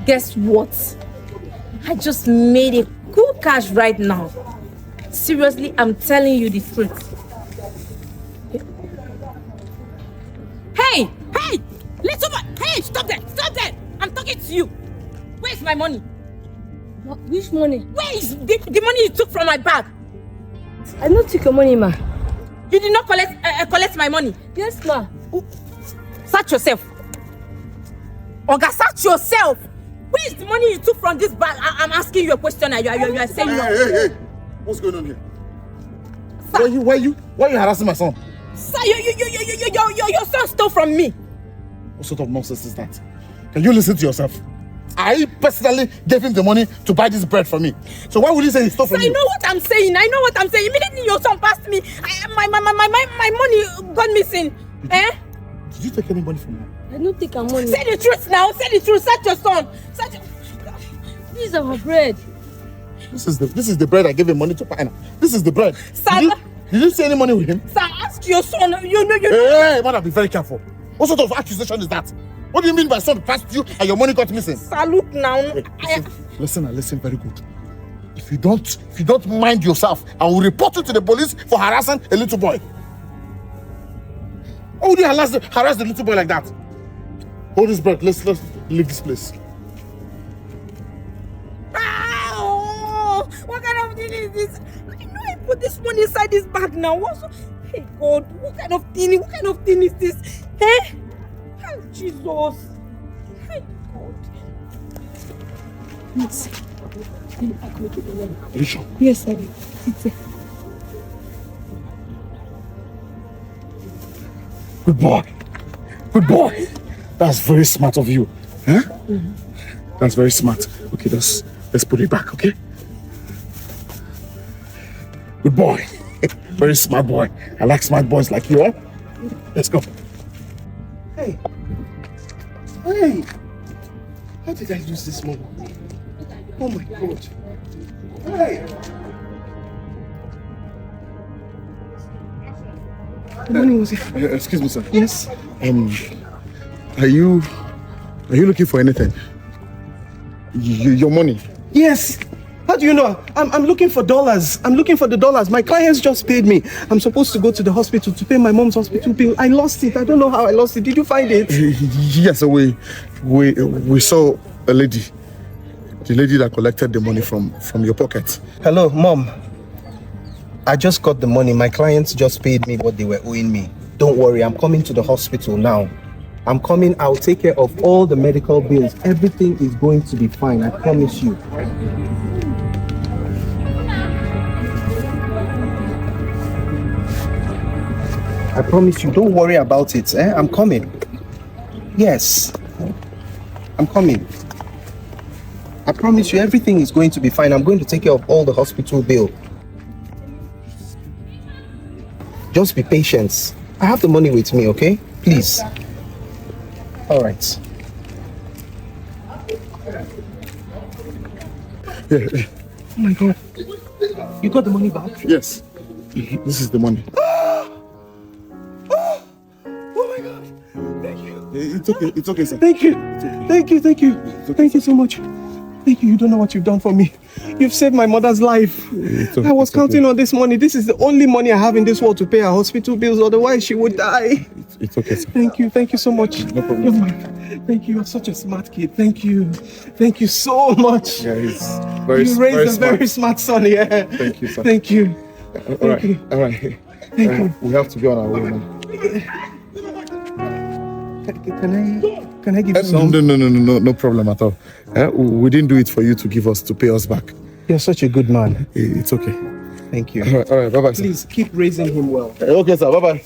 Guess what? I just made a cool cash right now. Seriously, I'm telling you the truth. Hey! Hey! Little boy! Hey! Stop there! Stop there! I'm talking to you. Where's my money? What? Which money? Where is the money you took from my bag? I don't take your money, ma. You did not collect my money? Yes, ma. Search yourself. Oga, search yourself. Where is the money you took from this bag? I'm asking you a question and you are saying no. Hey. What's going on here? Sir. Why are you harassing my son? Sir, your son stole from me. What sort of nonsense is that? Can you listen to yourself? I personally gave him the money to buy this bread for me. So why would you say he stole from you? I know what I'm saying. Immediately your son passed me. My money got missing. Did you take any money from me? I don't take her money. Say the truth now. Say the truth. Search your son. This is our bread. This is the bread I gave him money to buy now. This is the bread. Sir, did you see any money with him? Sir, ask your son. Hey, man, be very careful. What sort of accusation is that? What do you mean by son passed you and your money got missing? Sir, look now. Hey, listen very good. If you don't mind yourself, I will report you to the police for harassing a little boy. Why would you harass the little boy like that? Hold this bread. Let's leave this place. What kind of thing is this? I know I put this money inside this bag now. Hey God, what kind of thing is this? Hey, oh, Jesus. Hey God. Yes. Are you sure? Yes, I do. Good boy. That's very smart of you. Huh? Mm-hmm. That's very smart. Okay, let's put it back, okay? Good boy. Very smart boy. I like smart boys like you, huh? Let's go. Hey. How did I lose this money? Oh my God. Hey. Good morning, was it? Excuse me, sir. Yes. Are you looking for anything? Your money? Yes. How do you know? I'm looking for dollars. I'm looking for the dollars. My clients just paid me. I'm supposed to go to the hospital to pay my mom's hospital bill. I lost it. I don't know how I lost it. Did you find it? Yes, we saw a lady. The lady that collected the money from your pocket. Hello, Mom. I just got the money. My clients just paid me what they were owing me. Don't worry, I'm coming to the hospital now. I'm coming. I'll take care of all the medical bills. Everything is going to be fine. I promise you. I promise you. Don't worry about it. I'm coming. Yes. I'm coming. I promise you everything is going to be fine. I'm going to take care of all the hospital bill. Just be patient. I have the money with me, okay? Please. All right. Yeah. Oh my God. You got the money back? Yes. This is the money. Oh my God. Thank you. It's okay, sir. Thank you. Thank you. Okay. Thank you so much. Thank you. You don't know what you've done for me. You've saved my mother's life. I was counting on this money. This is the only money I have in this world to pay her hospital bills. Otherwise, she would die. It's okay, sir. Thank you. Thank you so much. No problem. Thank you. You're such a smart kid. Thank you. Thank you so much. Yeah, he's very You raised a very smart son, yeah. Thank you, sir. Thank you. All right. Thank you. We have to be on our way now. Can I give you some? No problem at all. We didn't do it for you to pay us back. You're such a good man. It's okay. Thank you. All right, bye-bye, sir. Please keep raising him well. Okay, sir, bye-bye.